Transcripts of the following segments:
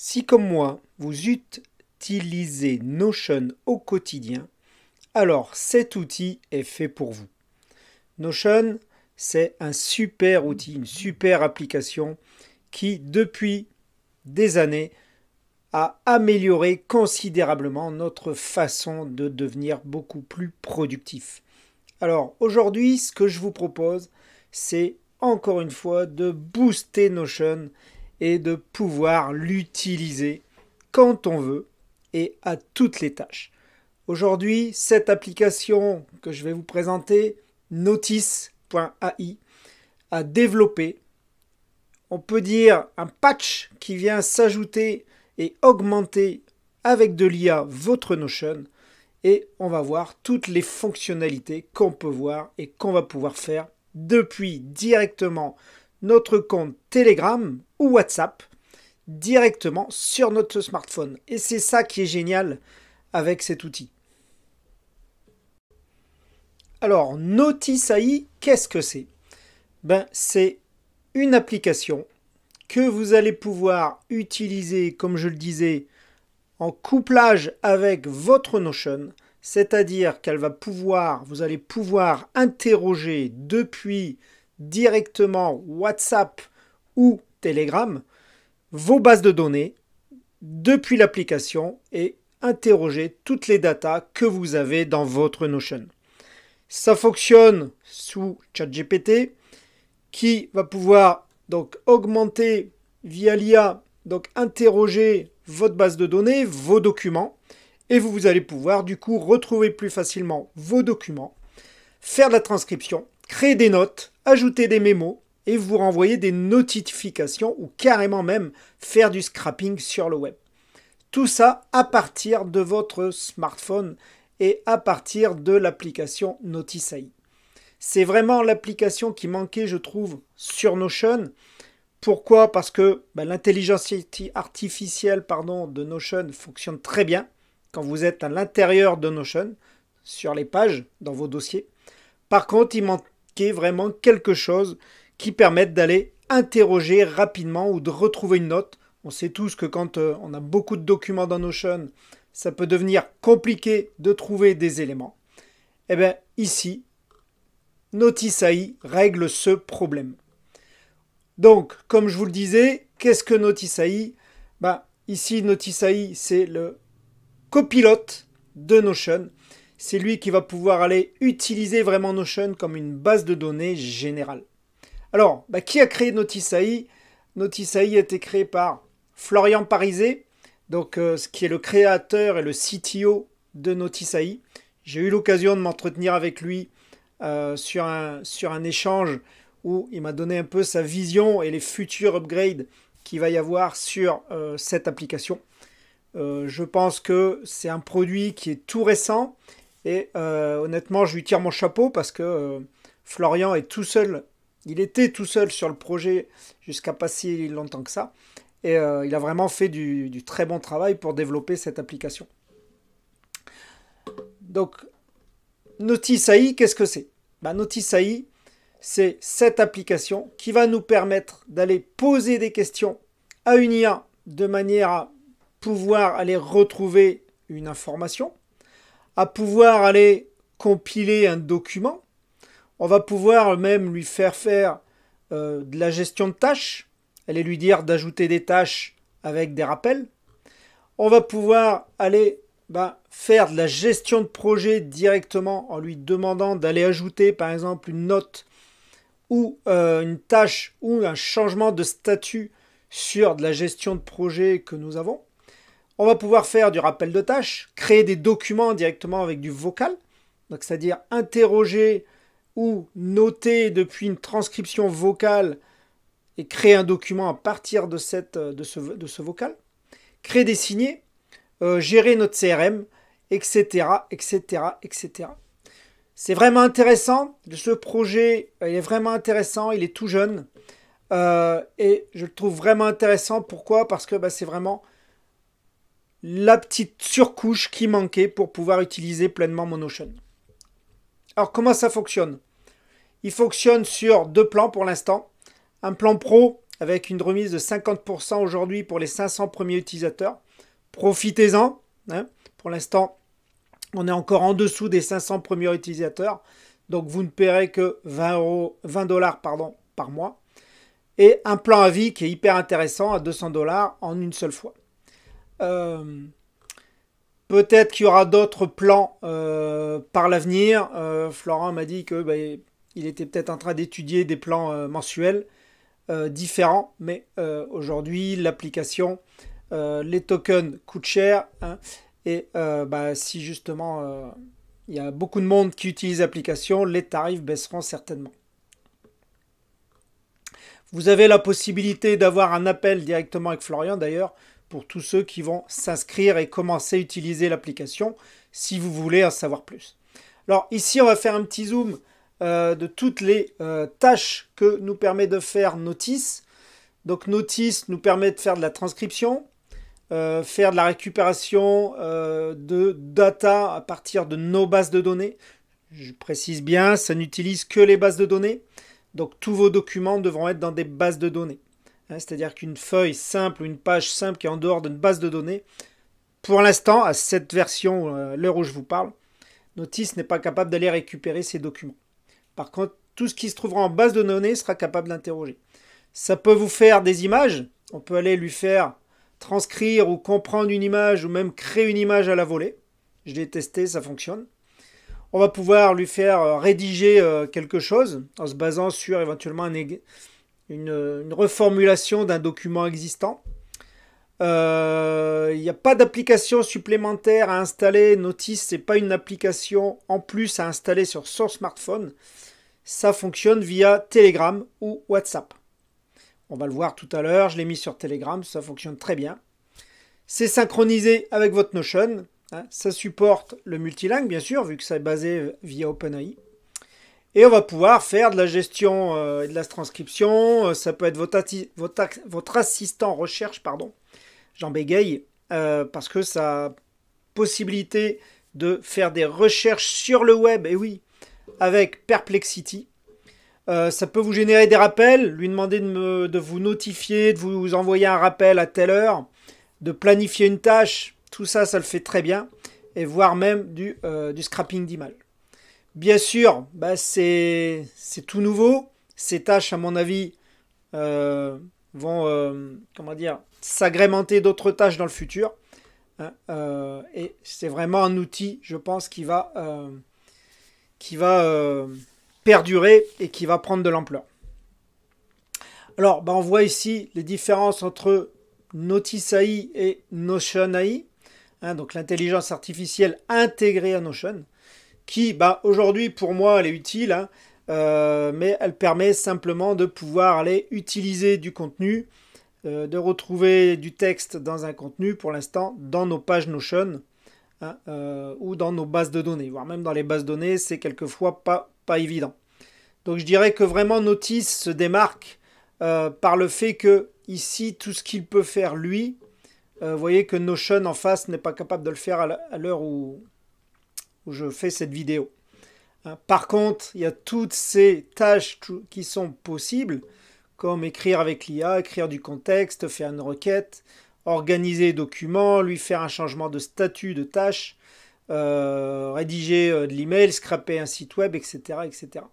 Si comme moi, vous utilisez Notion au quotidien, alors cet outil est fait pour vous. Notion, c'est un super outil, une super application qui, depuis des années, a amélioré considérablement notre façon de devenir beaucoup plus productif. Alors aujourd'hui, ce que je vous propose, c'est encore une fois de booster Notion et de pouvoir l'utiliser quand on veut et à toutes les tâches. Aujourd'hui, cette application que je vais vous présenter, Notice.ai, a développé, on peut dire, un patch qui vient s'ajouter et augmenter avec de l'IA votre Notion et on va voir toutes les fonctionnalités qu'on peut voir et qu'on va pouvoir faire depuis directement notre compte Telegram ou WhatsApp directement sur notre smartphone. Et c'est ça qui est génial avec cet outil. Alors, Notice AI, qu'est-ce que c'est? C'est une application que vous allez pouvoir utiliser, comme je le disais, en couplage avec votre Notion, c'est-à-dire qu'elle va pouvoir, vous allez pouvoir interroger depuis directement WhatsApp ou Telegram vos bases de données depuis l'application et interroger toutes les datas que vous avez dans votre Notion. Ça fonctionne sous ChatGPT qui va pouvoir donc augmenter via l'IA, donc interroger votre base de données, vos documents, et vous allez pouvoir du coup retrouver plus facilement vos documents, faire de la transcription, créer des notes, ajouter des mémos, et vous renvoyer des notifications ou carrément même faire du scrapping sur le web. Tout ça à partir de votre smartphone et à partir de l'application Notice AI. C'est vraiment l'application qui manquait, je trouve, sur Notion. Pourquoi? Parce que l'intelligence artificielle de Notion fonctionne très bien quand vous êtes à l'intérieur de Notion, sur les pages, dans vos dossiers. Par contre, il manquait vraiment quelque chose qui permette d'aller interroger rapidement ou de retrouver une note. On sait tous que quand on a beaucoup de documents dans Notion, ça peut devenir compliqué de trouver des éléments. Et bien ici, Notice AI règle ce problème. Donc, comme je vous le disais, qu'est-ce que Notice AI? Ici, Notice AI, c'est le copilote de Notion. C'est lui qui va pouvoir aller utiliser vraiment Notion comme une base de données générale. Alors, qui a créé Notice AI? Notice AI a été créé par Florian Parizet, ce qui est le créateur et le CTO de Notice AI. J'ai eu l'occasion de m'entretenir avec lui sur un échange où il m'a donné un peu sa vision et les futurs upgrades qu'il va y avoir sur cette application. Je pense que c'est un produit qui est tout récent et honnêtement, je lui tire mon chapeau parce que Florian est tout seul. Il était tout seul sur le projet jusqu'à pas si longtemps que ça. Et il a vraiment fait du très bon travail pour développer cette application. Donc, Notice AI, qu'est-ce que c'est? Notice AI, c'est cette application qui va nous permettre d'aller poser des questions à une IA de manière à pouvoir aller retrouver une information, à pouvoir aller compiler un document. On va pouvoir même lui faire de la gestion de tâches, aller lui dire d'ajouter des tâches avec des rappels. On va pouvoir aller faire de la gestion de projet directement en lui demandant d'aller ajouter par exemple une note ou une tâche ou un changement de statut sur de la gestion de projet que nous avons. On va pouvoir faire du rappel de tâches, créer des documents directement avec du vocal, donc c'est-à-dire interroger ou noter depuis une transcription vocale et créer un document à partir de ce vocal, créer des signés, gérer notre CRM, etc., etc., etc. C'est vraiment intéressant. Ce projet, il est vraiment intéressant. Il est tout jeune. Et je le trouve vraiment intéressant. Pourquoi? Parce que c'est vraiment la petite surcouche qui manquait pour pouvoir utiliser pleinement mon Notion. Alors, comment ça fonctionne? Il fonctionne sur deux plans pour l'instant. Un plan pro avec une remise de 50% aujourd'hui pour les 500 premiers utilisateurs. Profitez-en. Hein. Pour l'instant, on est encore en dessous des 500 premiers utilisateurs. Donc vous ne paierez que 20 $ par mois. Et un plan à vie qui est hyper intéressant à 200 $ en une seule fois. Peut-être qu'il y aura d'autres plans par l'avenir. Florent m'a dit que il était peut-être en train d'étudier des plans mensuels différents. Mais aujourd'hui, l'application, les tokens coûtent cher. Hein, et si justement il y a beaucoup de monde qui utilise l'application, les tarifs baisseront certainement. Vous avez la possibilité d'avoir un appel directement avec Florian d'ailleurs pour tous ceux qui vont s'inscrire et commencer à utiliser l'application si vous voulez en savoir plus. Alors ici on va faire un petit zoom de toutes les tâches que nous permet de faire Notice. Donc Notice nous permet de faire de la transcription, faire de la récupération de data à partir de nos bases de données. Je précise bien, ça n'utilise que les bases de données. Donc tous vos documents devront être dans des bases de données. C'est-à-dire qu'une feuille simple ou une page simple qui est en dehors d'une base de données, pour l'instant, à cette version, l'heure où je vous parle, Notice n'est pas capable d'aller récupérer ces documents. Par contre, tout ce qui se trouvera en base de données sera capable d'interroger. Ça peut vous faire des images. On peut aller lui faire transcrire ou comprendre une image ou même créer une image à la volée. Je l'ai testé, ça fonctionne. On va pouvoir lui faire rédiger quelque chose en se basant sur éventuellement une reformulation d'un document existant. Il n'y a pas d'application supplémentaire à installer. Notice, ce n'est pas une application en plus à installer sur son smartphone. Ça fonctionne via Telegram ou WhatsApp. On va le voir tout à l'heure. Je l'ai mis sur Telegram. Ça fonctionne très bien. C'est synchronisé avec votre Notion. Ça supporte le multilingue, bien sûr, vu que ça est basé via OpenAI. Et on va pouvoir faire de la gestion et de la transcription. Ça peut être votre assistant recherche, j'en bégaye, parce que ça a possibilité de faire des recherches sur le web, et oui, avec Perplexity. Ça peut vous générer des rappels, lui demander de vous notifier, de vous envoyer un rappel à telle heure, de planifier une tâche. Tout ça, ça le fait très bien, et voire même du scrapping d'images. Bien sûr, c'est tout nouveau. Ces tâches, à mon avis, vont s'agrémenter d'autres tâches dans le futur. Et c'est vraiment un outil, je pense, qui va perdurer et qui va prendre de l'ampleur. Alors, on voit ici les différences entre Notice AI et Notion AI. Donc l'intelligence artificielle intégrée à Notion, qui aujourd'hui pour moi elle est utile, mais elle permet simplement de pouvoir aller utiliser du contenu, de retrouver du texte dans un contenu pour l'instant dans nos pages Notion ou dans nos bases de données, voire même dans les bases de données, c'est quelquefois pas évident. Donc je dirais que vraiment Notice se démarque par le fait que ici tout ce qu'il peut faire lui, vous voyez que Notion en face n'est pas capable de le faire à l'heure où je fais cette vidéo. Par contre, il y a toutes ces tâches qui sont possibles, comme écrire avec l'IA, écrire du contexte, faire une requête, organiser les documents, lui faire un changement de statut de tâche, rédiger de l'email, scraper un site web, etc., etc.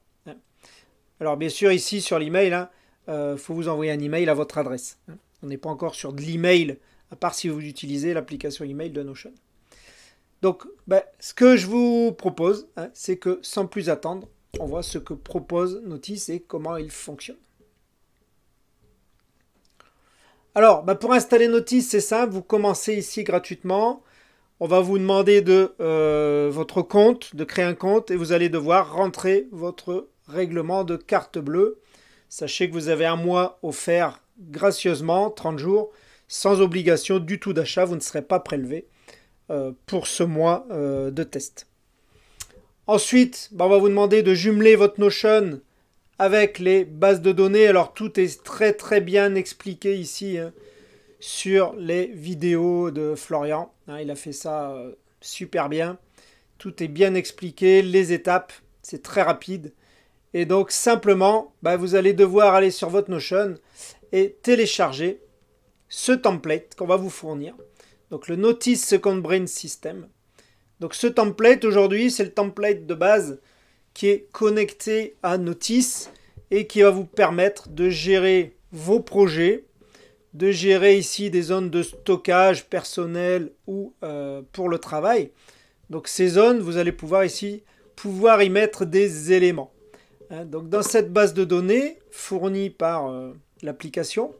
Alors bien sûr, ici sur l'email, faut vous envoyer un email à votre adresse. On n'est pas encore sur de l'email, à part si vous utilisez l'application email de Notion. Donc, ce que je vous propose, c'est que sans plus attendre, on voit ce que propose Notice et comment il fonctionne. Alors, pour installer Notice, c'est simple, vous commencez ici gratuitement. On va vous demander votre compte, de créer un compte, et vous allez devoir rentrer votre règlement de carte bleue. Sachez que vous avez un mois offert gracieusement, 30 jours, sans obligation du tout d'achat, vous ne serez pas prélevé pour ce mois de test. Ensuite, on va vous demander de jumeler votre Notion avec les bases de données. Alors tout est très très bien expliqué ici sur les vidéos de Florian. Il a fait ça super bien. Tout est bien expliqué, les étapes, c'est très rapide. Et donc simplement, vous allez devoir aller sur votre Notion et télécharger ce template qu'on va vous fournir. Donc le Notice Second Brain System. Donc ce template aujourd'hui, c'est le template de base qui est connecté à Notice et qui va vous permettre de gérer vos projets, de gérer ici des zones de stockage personnel ou pour le travail. Donc ces zones, vous allez pouvoir ici y mettre des éléments. Donc dans cette base de données fournie par l'application,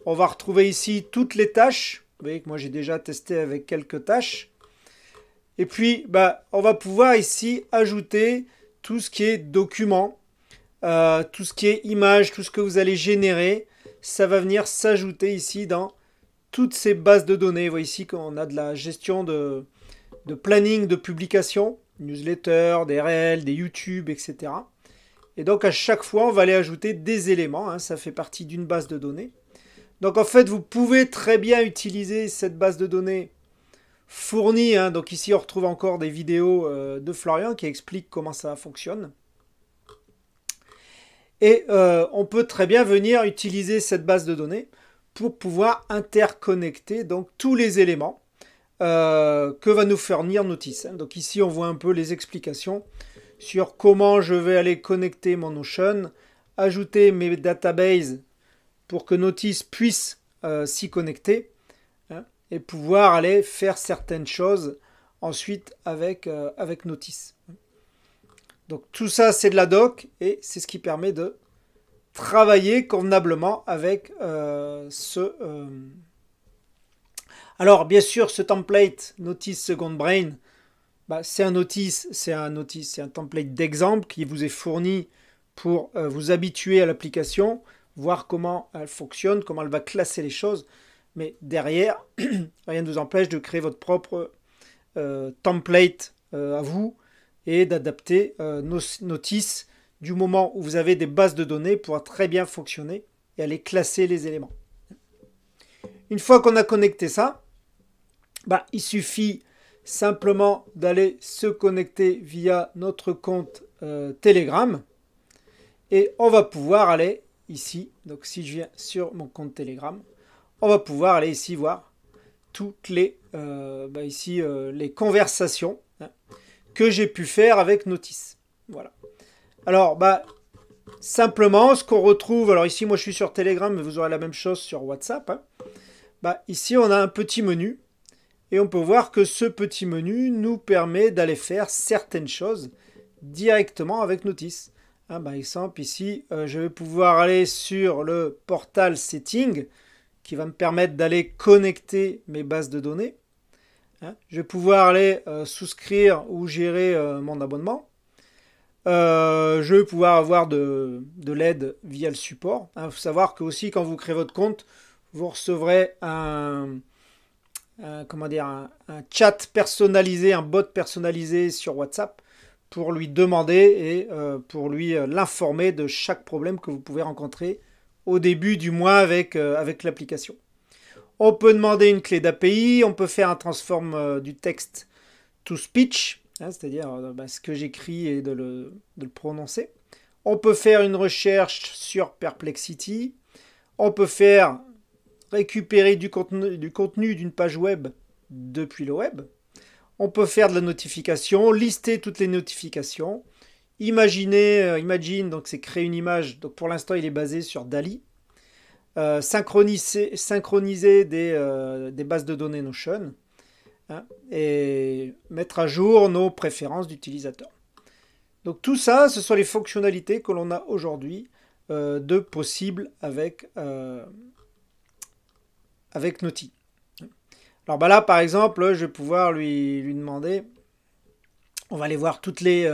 on va retrouver ici toutes les tâches. Vous voyez que moi j'ai déjà testé avec quelques tâches. Et puis on va pouvoir ici ajouter tout ce qui est document, tout ce qui est image, tout ce que vous allez générer. Ça va venir s'ajouter ici dans toutes ces bases de données. Vous voyez ici qu'on a de la gestion de planning de publication, newsletter, des réels, des YouTube, etc. Et donc à chaque fois, on va aller ajouter des éléments. Ça fait partie d'une base de données. Donc en fait, vous pouvez très bien utiliser cette base de données fournie. Donc ici, on retrouve encore des vidéos de Florian qui expliquent comment ça fonctionne. Et on peut très bien venir utiliser cette base de données pour pouvoir interconnecter donc tous les éléments que va nous fournir Notice. Donc ici, on voit un peu les explications sur comment je vais aller connecter mon Notion, ajouter mes databases pour que Notice puisse s'y connecter et pouvoir aller faire certaines choses ensuite avec Notice. Donc tout ça, c'est de la doc et c'est ce qui permet de travailler convenablement avec Alors bien sûr, ce template Notice Second Brain, c'est un template d'exemple qui vous est fourni pour vous habituer à l'application, voir comment elle fonctionne, comment elle va classer les choses. Mais derrière, rien ne vous empêche de créer votre propre template à vous et d'adapter Notice du moment où vous avez des bases de données pour très bien fonctionner et aller classer les éléments. Une fois qu'on a connecté ça, il suffit simplement d'aller se connecter via notre compte Telegram et on va pouvoir aller ici. Donc si je viens sur mon compte Telegram, on va pouvoir aller ici voir toutes les, les conversations que j'ai pu faire avec Notice. Voilà. Alors, simplement, ce qu'on retrouve, alors ici, moi je suis sur Telegram, mais vous aurez la même chose sur WhatsApp. Ici, on a un petit menu et on peut voir que ce petit menu nous permet d'aller faire certaines choses directement avec Notice. Par exemple, ici, je vais pouvoir aller sur le portal Setting qui va me permettre d'aller connecter mes bases de données. Je vais pouvoir aller souscrire ou gérer mon abonnement. Je vais pouvoir avoir de l'aide via le support. Il faut savoir que aussi quand vous créez votre compte, vous recevrez un chat personnalisé, un bot personnalisé sur WhatsApp pour lui demander et pour lui l'informer de chaque problème que vous pouvez rencontrer au début du mois avec l'application. On peut demander une clé d'API, on peut faire un transform du texte to speech, c'est-à-dire ce que j'écris et de le prononcer. On peut faire une recherche sur Perplexity. On peut faire récupérer du contenu d'une page web depuis le web. On peut faire de la notification, lister toutes les notifications. Imagine, donc c'est créer une image. Donc pour l'instant, il est basé sur DALL-E. Synchroniser des bases de données Notion. Et mettre à jour nos préférences d'utilisateurs. Donc tout ça, ce sont les fonctionnalités que l'on a aujourd'hui de possibles avec Noti. Alors là, par exemple, je vais pouvoir lui demander, on va aller voir toutes les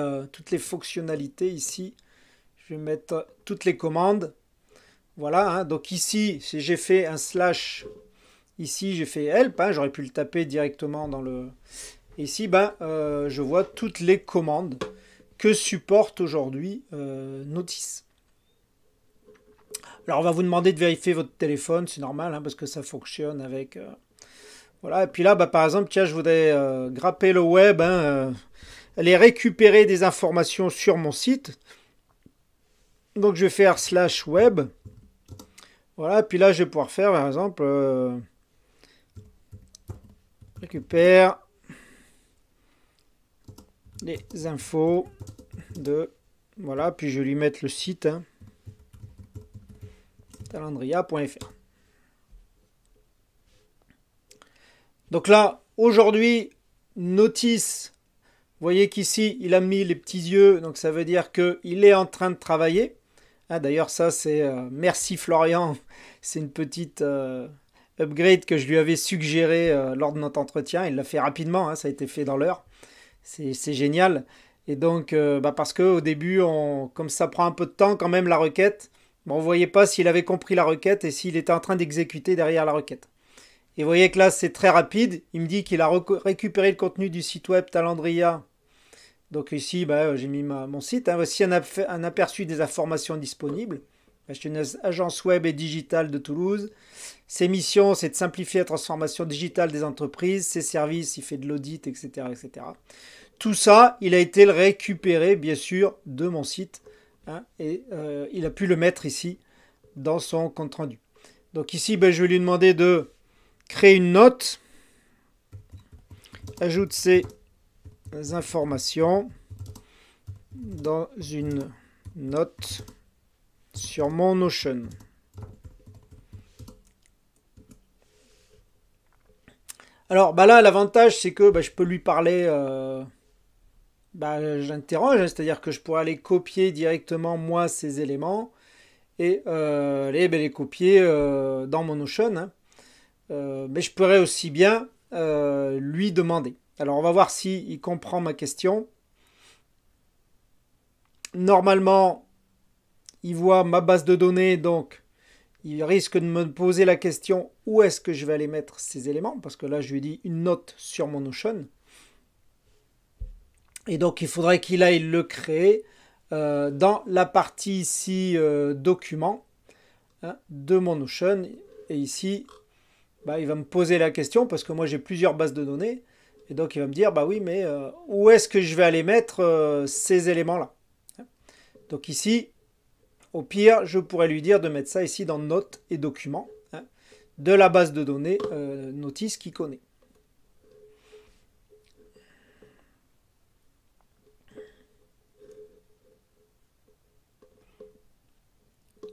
fonctionnalités ici. Je vais mettre toutes les commandes. Voilà, donc ici, si j'ai fait un slash. Ici, j'ai fait help, j'aurais pu le taper directement dans le... Ici, je vois toutes les commandes que supporte aujourd'hui Notice. Alors, on va vous demander de vérifier votre téléphone, c'est normal, parce que ça fonctionne avec... Voilà, et puis là, par exemple, tiens, je voudrais grapper le web, aller récupérer des informations sur mon site. Donc je vais faire /web. Voilà, puis là je vais pouvoir faire par exemple récupère les infos de, voilà, puis je vais lui mettre le site, hein, talandria.fr. Donc là, aujourd'hui, notice, vous voyez qu'ici, il a mis les petits yeux, donc ça veut dire qu'il est en train de travailler. Ah, d'ailleurs, ça, c'est merci Florian, c'est une petite upgrade que je lui avais suggéré lors de notre entretien. Il l'a fait rapidement, hein, ça a été fait dans l'heure. C'est génial. Et donc, parce qu'au début, comme ça prend un peu de temps quand même la requête, on ne voyait pas s'il avait compris la requête et s'il était en train d'exécuter derrière la requête. Et vous voyez que là, c'est très rapide. Il me dit qu'il a récupéré le contenu du site web Talandria. Donc ici, j'ai mis mon site. Hein. Voici un aperçu des informations disponibles. Je suis une agence web et digitale de Toulouse. Ses missions, c'est de simplifier la transformation digitale des entreprises. Ses services, il fait de l'audit, etc., etc. Tout ça, il a été récupéré, bien sûr, de mon site. Hein, et il a pu le mettre ici, dans son compte-rendu. Donc ici, je vais lui demander de créer une note. Ajoute ces informations dans une note sur mon Notion. Alors là, l'avantage, c'est que je peux lui parler, j'interroge, c'est-à-dire que je pourrais aller copier directement moi ces éléments et les copier dans mon Notion. Hein. Mais je pourrais aussi bien lui demander. Alors on va voir s'il comprend ma question. Normalement, il voit ma base de données, donc il risque de me poser la question où est-ce que je vais aller mettre ces éléments, parce que là je lui dis une note sur mon Notion. Et donc il faudrait qu'il aille le créer dans la partie ici document, hein, de mon Notion. Et ici, il va me poser la question, parce que moi j'ai plusieurs bases de données. Et donc il va me dire, oui, mais où est-ce que je vais aller mettre ces éléments-là? Donc ici, au pire, je pourrais lui dire de mettre ça ici dans Notes et Documents, hein, de la base de données Notice qu'il connaît.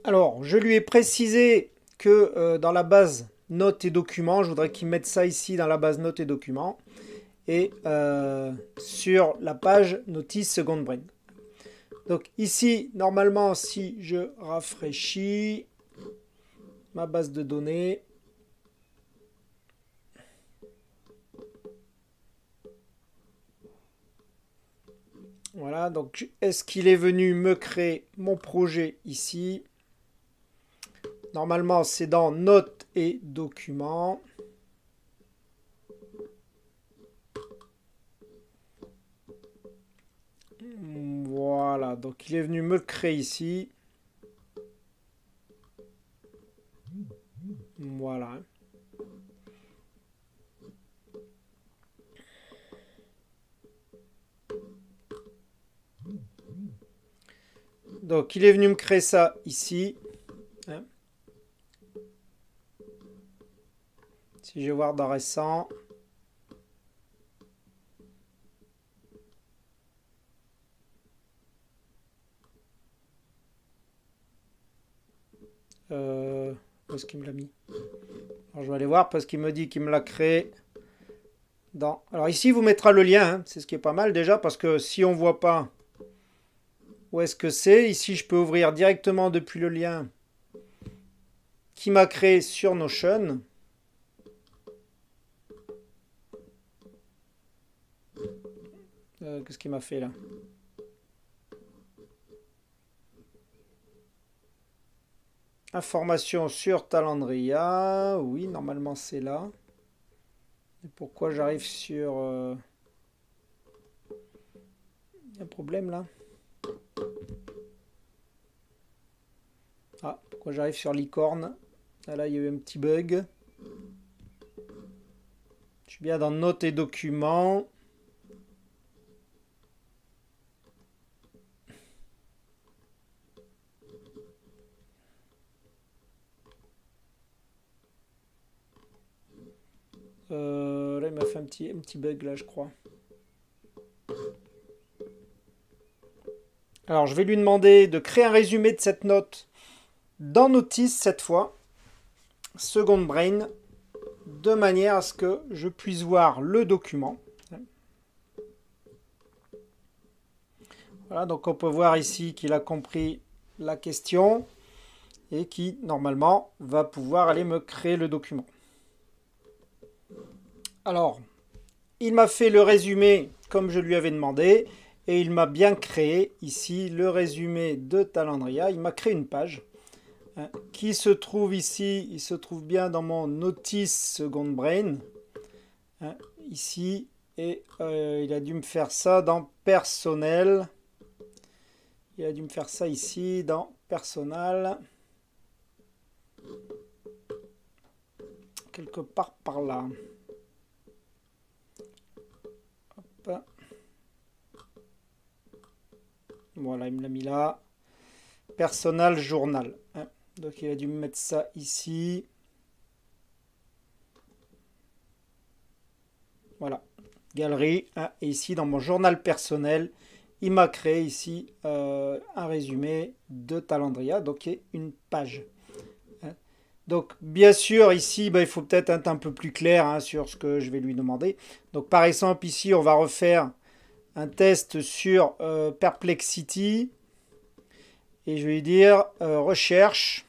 Alors, je lui ai précisé que dans la base Notes et Documents, je voudrais qu'il mette ça ici dans la base Notes et Documents et sur la page Notice Second Brain. Donc ici, normalement, si je rafraîchis ma base de données, voilà, donc est-ce qu'il est venu me créer mon projet ici? Normalement, c'est dans Notes et Documents. Voilà, donc il est venu me le créer ici. Voilà. Donc il est venu me créer ça ici. Hein. Si je vais voir dans récent. Où est-ce qu'il me l'a mis? Alors je vais aller voir parce qu'il me dit qu'il me l'a créé dans... Alors ici, il vous mettra le lien, hein. C'est ce qui est pas mal déjà, parce que si on ne voit pas où est-ce que c'est, ici je peux ouvrir directement depuis le lien qui m'a créé sur Notion. Qu'est-ce qu'il m'a fait là? Information sur Talandria. Oui, normalement c'est là. Et pourquoi j'arrive sur... Il y a un problème là. Ah, pourquoi j'arrive sur licorne? Ah, là, il y a eu un petit bug. Je suis bien dans Notes et Documents. il m'a fait un petit bug là, je crois. Alors, je vais lui demander de créer un résumé de cette note dans Notice cette fois, Second Brain, de manière à ce que je puisse voir le document. Voilà, donc on peut voir ici qu'il a compris la question et qui, normalement, va pouvoir aller me créer le document. Alors, il m'a fait le résumé comme je lui avais demandé et il m'a bien créé ici le résumé de Talandria. Il m'a créé une page qui se trouve ici, il se trouve bien dans mon Notice Second Brain, ici, et il a dû me faire ça dans Personnel. Il a dû me faire ça ici dans Personnel. Quelque part par là. Hop. Voilà, il me l'a mis là. Personnel Journal. Donc il a dû me mettre ça ici. Voilà. Galerie. Et ici, dans mon journal personnel, il m'a créé ici un résumé de Talandria, donc une page. Donc bien sûr ici il faut peut-être être un peu plus clair sur ce que je vais lui demander. Donc par exemple ici on va refaire un test sur Perplexity et je vais lui dire recherche.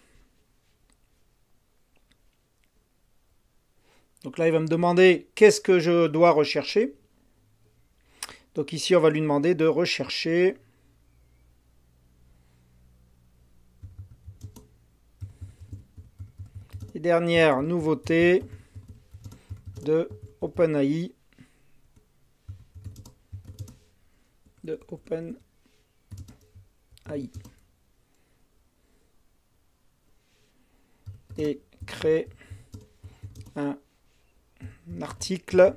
Donc là il va me demander qu'est-ce que je dois rechercher. Donc ici on va lui demander de rechercher les dernières nouveautés de OpenAI. Et créer un article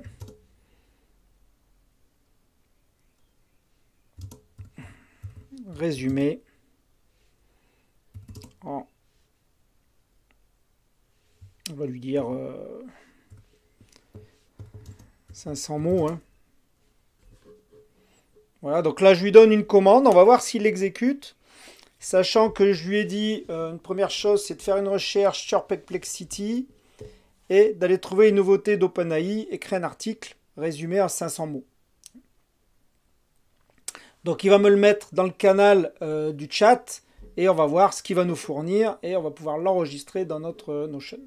résumé en, on va lui dire 500 mots. Voilà, donc là je lui donne une commande, on va voir s'il l'exécute. Sachant que je lui ai dit, une première chose, c'est de faire une recherche sur Perplexity et d'aller trouver une nouveauté d'OpenAI et créer un article résumé en 500 mots. Donc il va me le mettre dans le canal du chat et on va voir ce qu'il va nous fournir et on va pouvoir l'enregistrer dans notre Notion.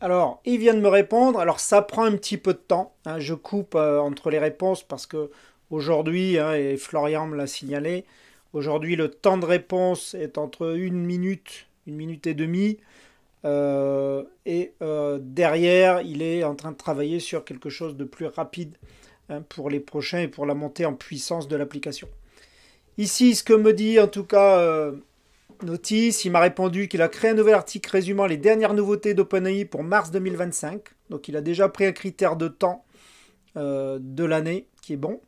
Alors, il vient de me répondre. Alors, ça prend un petit peu de temps. Je coupe entre les réponses parce que aujourd'hui, et Florian me l'a signalé, aujourd'hui, le temps de réponse est entre 1 minute et demie. Derrière, il est en train de travailler sur quelque chose de plus rapide pour les prochains et pour la montée en puissance de l'application. Ici, ce que me dit en tout cas Notice, il m'a répondu qu'il a créé un nouvel article résumant les dernières nouveautés d'OpenAI pour mars 2025. Donc il a déjà pris un critère de temps de l'année qui est bon.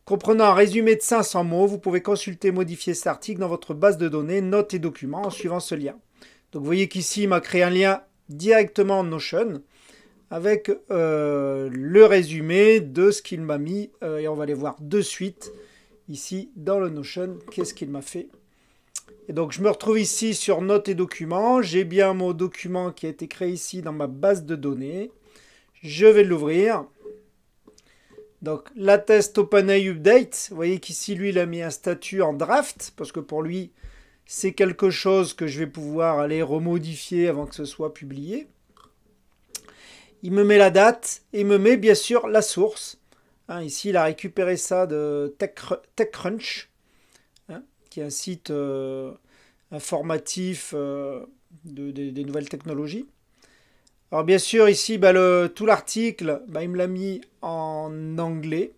Comprenant un résumé de 500 mots, vous pouvez consulter et modifier cet article dans votre base de données, notes et documents en suivant ce lien. Donc vous voyez qu'ici, il m'a créé un lien directement en Notion avec le résumé de ce qu'il m'a mis. Et on va aller voir de suite ici dans le Notion qu'est-ce qu'il m'a fait. Et donc je me retrouve ici sur notes et documents. J'ai bien mon document qui a été créé ici dans ma base de données. Je vais l'ouvrir. Donc la test OpenAI Update. Vous voyez qu'ici lui il a mis un statut en draft parce que pour lui c'est quelque chose que je vais pouvoir aller remodifier avant que ce soit publié. Il me met la date et il me met bien sûr la source. Ici il a récupéré ça de TechCrunch, qui est un site informatif des nouvelles technologies. Alors bien sûr ici tout l'article il me l'a mis en anglais,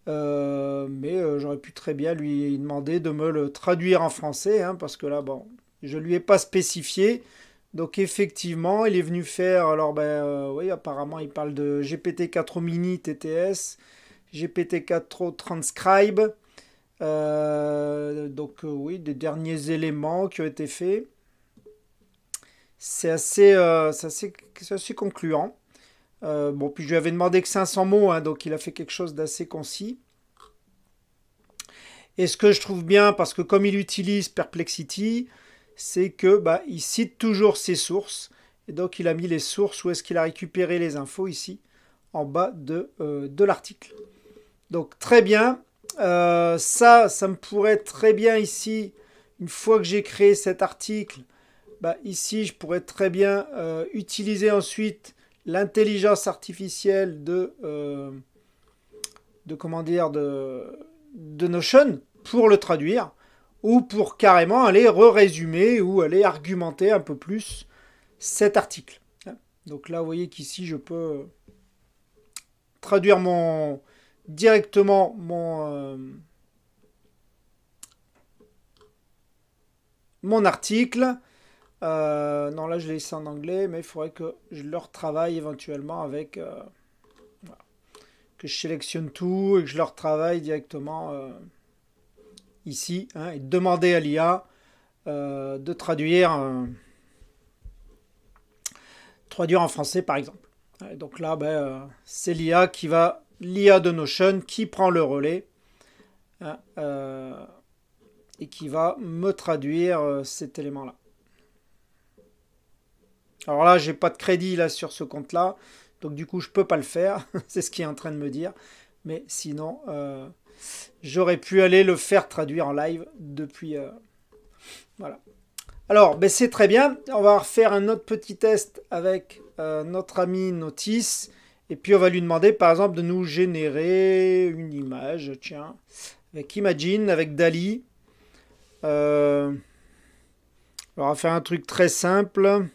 mais j'aurais pu très bien lui demander de me le traduire en français, parce que là je lui ai pas spécifié. Donc effectivement il est venu faire, alors oui apparemment il parle de GPT-4 Mini TTS, GPT-4 Transcribe. Oui, des derniers éléments qui ont été faits. C'est assez concluant. Bon, puis je lui avais demandé que 500 mots, hein, donc il a fait quelque chose d'assez concis. Et ce que je trouve bien, parce que comme il utilise Perplexity, c'est que bah, il cite toujours ses sources. Et donc il a mis les sources où est-ce qu'il a récupéré les infos ici, en bas de l'article. Donc très bien. Ça me pourrait très bien ici, une fois que j'ai créé cet article, bah, ici je pourrais très bien utiliser ensuite l'intelligence artificielle de comment dire de Notion pour le traduire ou pour carrément aller résumer ou aller argumenter un peu plus cet article. Donc là, vous voyez qu'ici, je peux traduire directement mon article. Non, là, je l'ai laissé en anglais, mais il faudrait que je le retravaille éventuellement avec... voilà, que je sélectionne tout et que je le retravaille directement ici, hein, et demander à l'IA de traduire en français par exemple. Et donc là, c'est l'IA de Notion qui prend le relais, hein, et qui va me traduire cet élément-là. Alors là, j'ai pas de crédit là sur ce compte-là, donc du coup, je peux pas le faire. C'est ce qu'il est en train de me dire. Mais sinon, j'aurais pu aller le faire traduire en live depuis. Voilà. Alors, c'est très bien. On va refaire un autre petit test avec notre ami Notice. Et puis, on va lui demander, par exemple, de nous générer une image. Tiens, avec Imagine, avec Dali. On va faire un truc très simple.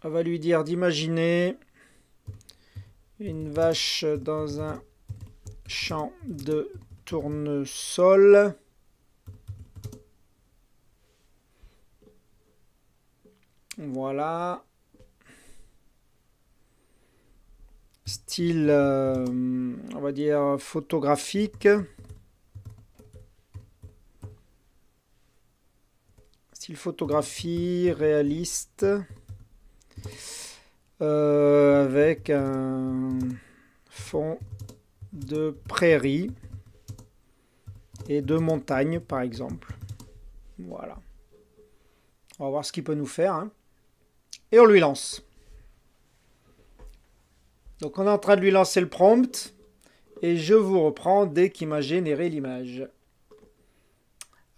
On va lui dire d'imaginer une vache dans un champ de tournesol. Voilà. Style, on va dire, photographique. Style photographie réaliste. Avec un fond de prairie et de montagne, par exemple. Voilà. On va voir ce qu'il peut nous faire, hein. Et on lui lance. Donc on est en train de lui lancer le prompt. Et je vous reprends dès qu'il m'a généré l'image.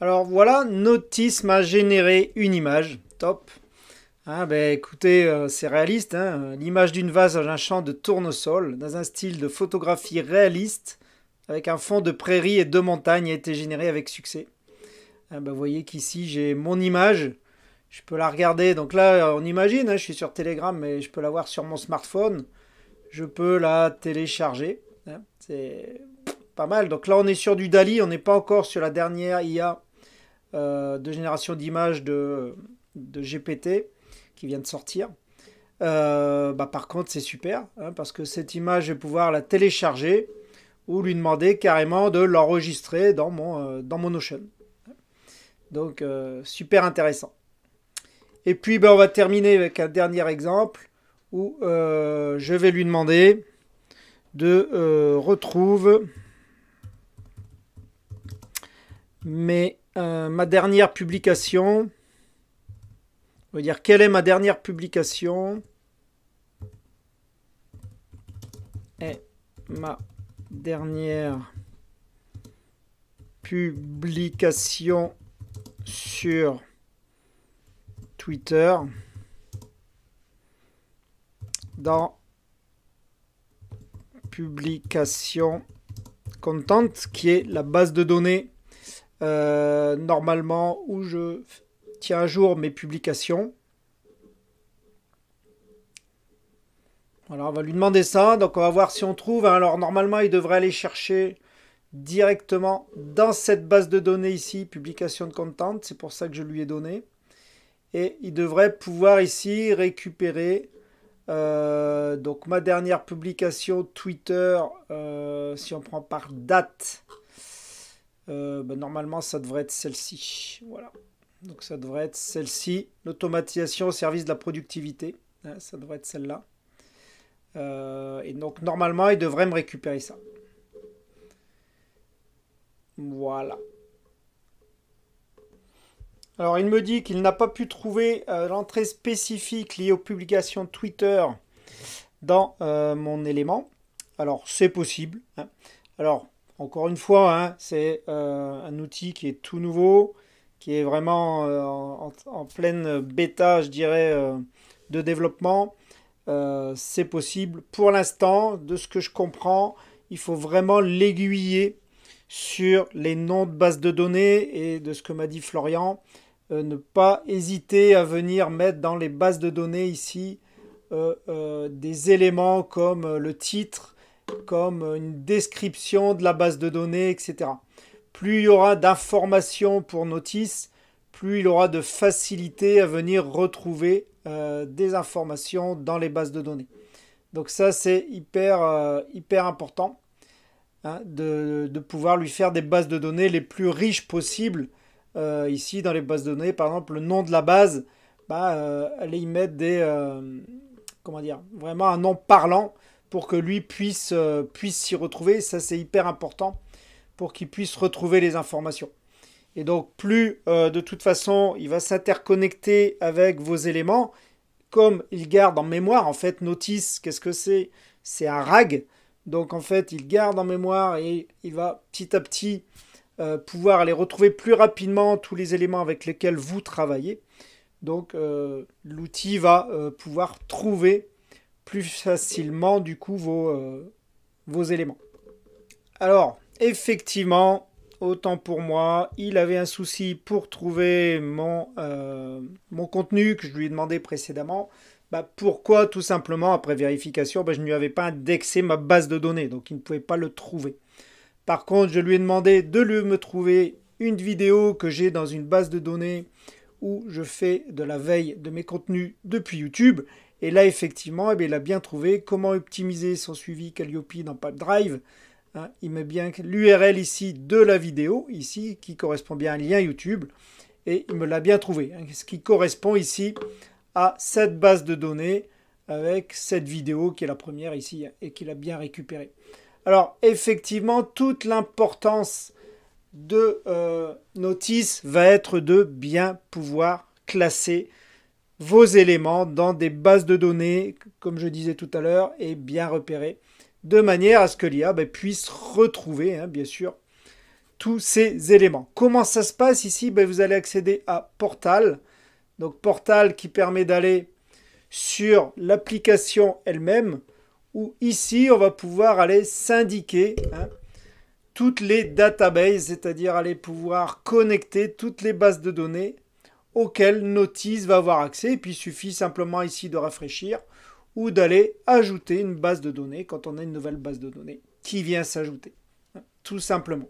Alors voilà, Notice m'a généré une image. Top. Ah écoutez, c'est réaliste, hein. L'image d'une vase dans un champ de tournesol, dans un style de photographie réaliste, avec un fond de prairie et de montagne, a été générée avec succès. Vous voyez qu'ici, j'ai mon image. Je peux la regarder. Donc là, on imagine, hein, je suis sur Telegram, mais je peux la voir sur mon smartphone. Je peux la télécharger, hein. C'est pas mal. Donc là, on est sur du Dali. On n'est pas encore sur la dernière IA de génération d'images de GPT qui vient de sortir. Par contre, c'est super, hein, parce que cette image, je vais pouvoir la télécharger ou lui demander carrément de l'enregistrer dans mon Notion. Donc, super intéressant. Et puis, on va terminer avec un dernier exemple où je vais lui demander de retrouver ma dernière publication. On va dire quelle est ma dernière publication. Et ma dernière publication sur Twitter dans publication content, qui est la base de données normalement où je tiens à jour mes publications. Voilà, on va lui demander ça. Donc on va voir si on trouve. Alors normalement, il devrait aller chercher directement dans cette base de données ici, publication de content. C'est pour ça que je lui ai donné. Et il devrait pouvoir ici récupérer donc ma dernière publication Twitter. Si on prend par date, normalement ça devrait être celle-ci. Voilà. Donc ça devrait être celle-ci, l'automatisation au service de la productivité. Hein, ça devrait être celle-là. Et donc normalement, il devrait me récupérer ça. Voilà. Alors il me dit qu'il n'a pas pu trouver l'entrée spécifique liée aux publications Twitter dans mon élément. Alors c'est possible. Hein. Alors encore une fois, hein, c'est un outil qui est tout nouveau, qui est vraiment en pleine bêta, je dirais, de développement. C'est possible. Pour l'instant, de ce que je comprends, il faut vraiment l'aiguiller sur les noms de bases de données et de ce que m'a dit Florian, ne pas hésiter à venir mettre dans les bases de données ici des éléments comme le titre, comme une description de la base de données, etc. Plus il y aura d'informations pour Notice, plus il aura de facilité à venir retrouver des informations dans les bases de données. Donc ça, c'est hyper important, hein, de pouvoir lui faire des bases de données les plus riches possibles. Ici, dans les bases de données, par exemple, le nom de la base, allez y mettre comment dire, vraiment un nom parlant pour que lui puisse s'y retrouver. Ça, c'est hyper important pour qu'il puisse retrouver les informations. Et donc, plus de toute façon, il va s'interconnecter avec vos éléments, comme il garde en mémoire, en fait, Notice, qu'est-ce que c'est? C'est un RAG. Donc, en fait, il garde en mémoire et il va petit à petit pouvoir aller retrouver plus rapidement tous les éléments avec lesquels vous travaillez. Donc, l'outil va pouvoir trouver plus facilement, du coup, vos éléments. Alors, effectivement, autant pour moi, il avait un souci pour trouver mon contenu que je lui ai demandé précédemment. Pourquoi? Tout simplement, après vérification, je ne lui avais pas indexé ma base de données, donc il ne pouvait pas le trouver. Par contre, je lui ai demandé de me trouver une vidéo que j'ai dans une base de données où je fais de la veille de mes contenus depuis YouTube. Et là, effectivement, il a bien trouvé comment optimiser son suivi Calliope dans Pipedrive. Hein, il met bien l'URL ici de la vidéo, ici, qui correspond bien à un lien YouTube. Et il me l'a bien trouvé, hein, ce qui correspond ici à cette base de données avec cette vidéo qui est la première ici et qu'il a bien récupérée. Alors, effectivement, toute l'importance de Notice va être de bien pouvoir classer vos éléments dans des bases de données, comme je disais tout à l'heure, et bien repérer, de manière à ce que l'IA puisse retrouver, hein, bien sûr, tous ces éléments. Comment ça se passe ici? Vous allez accéder à Portal. Donc Portal qui permet d'aller sur l'application elle-même, où ici, on va pouvoir aller syndiquer toutes les databases, c'est-à-dire aller pouvoir connecter toutes les bases de données auxquelles Notice va avoir accès. Et puis, il suffit simplement ici de rafraîchir ou d'aller ajouter une base de données quand on a une nouvelle base de données qui vient s'ajouter, tout simplement.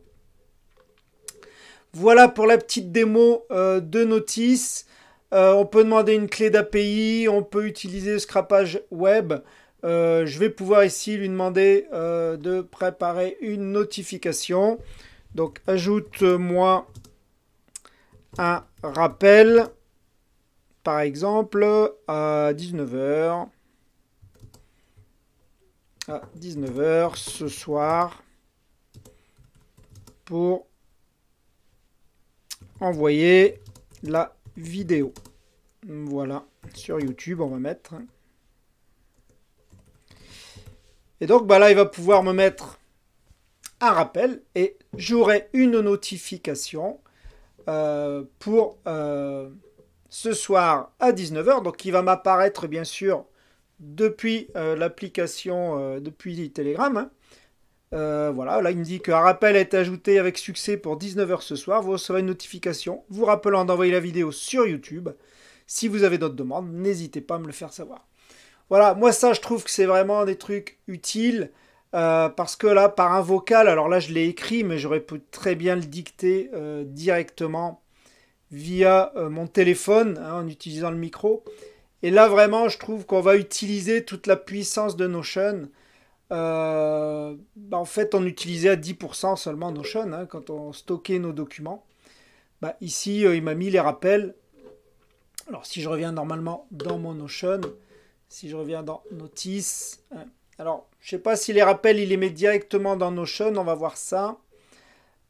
Voilà pour la petite démo de Notice. On peut demander une clé d'API, on peut utiliser le scrapage web. Je vais pouvoir ici lui demander de préparer une notification. Donc ajoute-moi un rappel, par exemple, à 19h. À 19h ce soir pour envoyer la vidéo. Voilà, sur YouTube, on va mettre. Et donc, là, il va pouvoir me mettre un rappel et j'aurai une notification pour ce soir à 19h. Donc, il va m'apparaître, bien sûr, depuis l'application, depuis Telegram. Hein. Voilà, là, il me dit qu'un rappel est ajouté avec succès pour 19h ce soir. Vous recevrez une notification vous rappelant d'envoyer la vidéo sur YouTube. Si vous avez d'autres demandes, n'hésitez pas à me le faire savoir. Voilà, moi ça je trouve que c'est vraiment des trucs utiles parce que là par un vocal, alors là je l'ai écrit mais j'aurais pu très bien le dicter directement via mon téléphone hein, en utilisant le micro. Et là vraiment je trouve qu'on va utiliser toute la puissance de Notion. En fait on utilisait à 10% seulement Notion hein, quand on stockait nos documents. Bah, ici, il m'a mis les rappels. Alors, si je reviens normalement dans mon Notion, si je reviens dans Notice, hein. Alors, je ne sais pas si les rappels, il les met directement dans Notion, on va voir ça.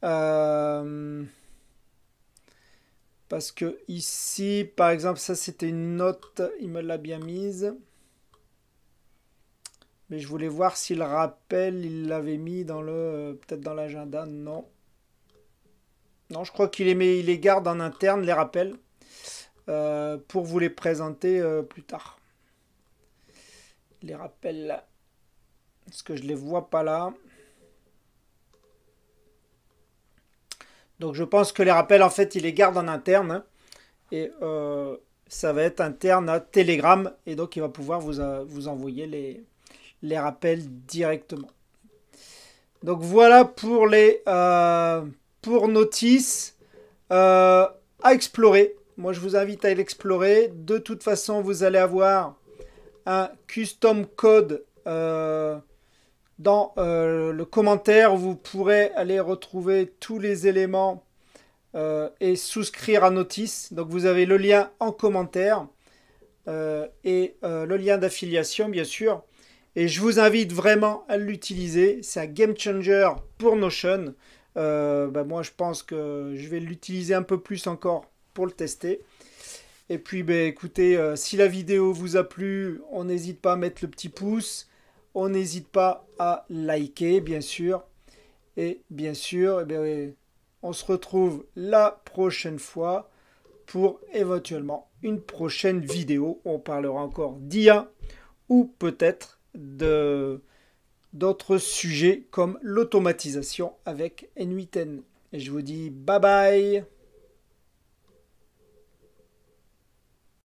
Parce que ici, par exemple, ça c'était une note, il me l'a bien mise. Mais je voulais voir si le rappel, il l'avait mis dans le, peut-être dans l'agenda. Non. Non, je crois il les garde en interne, les rappels, pour vous les présenter plus tard. Les rappels là. Parce que je les vois pas là. Donc je pense que les rappels, en fait, il les garde en interne, hein. Et ça va être interne à Telegram. Et donc il va pouvoir vous envoyer les rappels directement. Donc voilà pour Notice à explorer. Moi je vous invite à l'explorer. De toute façon vous allez avoir un custom code dans le commentaire. Vous pourrez aller retrouver tous les éléments et souscrire à Notice. Donc vous avez le lien en commentaire et le lien d'affiliation bien sûr. Et je vous invite vraiment à l'utiliser. C'est un game changer pour Notion. Moi, je pense que je vais l'utiliser un peu plus encore pour le tester. Et puis, écoutez, si la vidéo vous a plu, on n'hésite pas à mettre le petit pouce. On n'hésite pas à liker, bien sûr. Et bien sûr, on se retrouve la prochaine fois pour éventuellement une prochaine vidéo. On parlera encore d'IA ou peut-être d'autres sujets comme l'automatisation avec N8N. Et je vous dis bye bye.